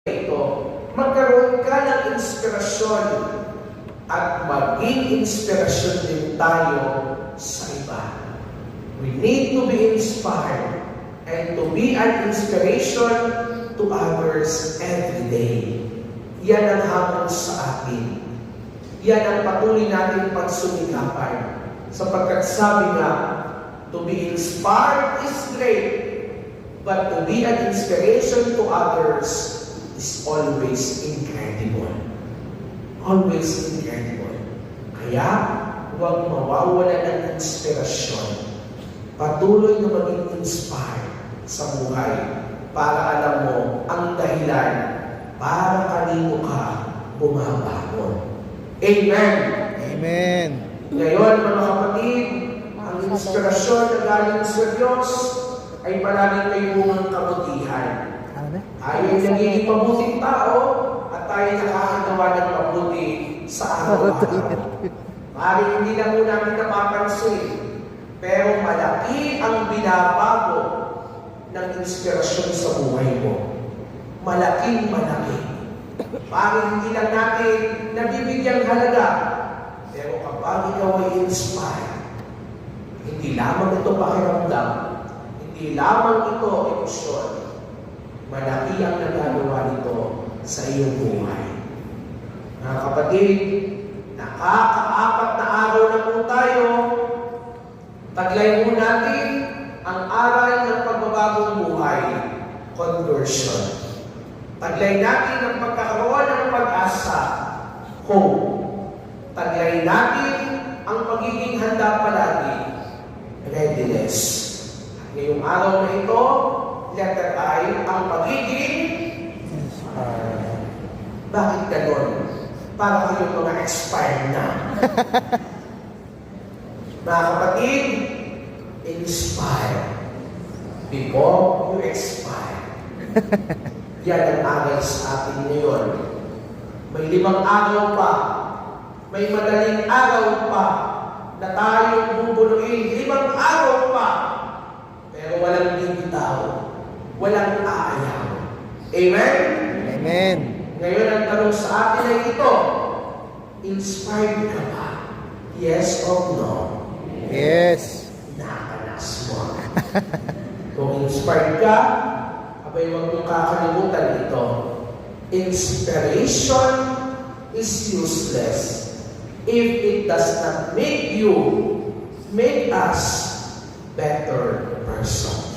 ito, magkaroon ka ng inspirasyon at maging inspirasyon din tayo sa iba. We need to be inspired and to be an inspiration to others every day. Yan ang hamon sa atin. Yan ang patuloy natin pagsumikapan. Sapagkat sabi nga, to be inspired is great, but to be an inspiration to others is always incredible. Always incredible. Kaya, huwag mawawala ng inspirasyon. Patuloy na maging inspired sa buhay para alam mo ang dahilan para kanino ka bumabangon. Amen! Amen. Ngayon, mga kapatid, ang inspirasyon na galing sa Diyos ay palaging may bungang kabutihan. Tayo ay nagiging mabuting tao at tayo nakakagawa ng mabuti sa araw-araw. Maaaring hindi na muna natin napapansin, pero malaki ang binabago ng inspirasyon sa buhay mo. Malaking malaki. Maaaring hindi lang natin nabibigyang halaga, pero kapag ikaw ay inspired, hindi lamang ito pakiramdam, hindi lamang ito emosyon, malaki ang nagagawa nito sa iyong buhay. Mga kapatid, nakaka-4 na araw na po tayo. Taglay po natin ang aral ng pagbabagong buhay, conversion. Taglay natin ang pagkakaroon ng pag-asa, hope. Taglay natin ang pagiging handa palagi, readiness. Ngayong araw na ito, letter I, ang pagiging bakit ganon? Para kayong mga expired na. Mga kapatid, inspire before you expire. Yan ang aral sa atin ngayon. May 5 araw pa, may madaling araw pa na tayong bubuluin. 5 araw pa, pero walang bibitaw, walang aayaw. Amen? Amen. Ngayon ang tanong sa atin ay ito, inspired ka ba? Yes or no? Yes. Nakakalas mo. Kung inspired ka, abay huwag mong kakalimutan ito. Inspiration is useless if it does not make us better person.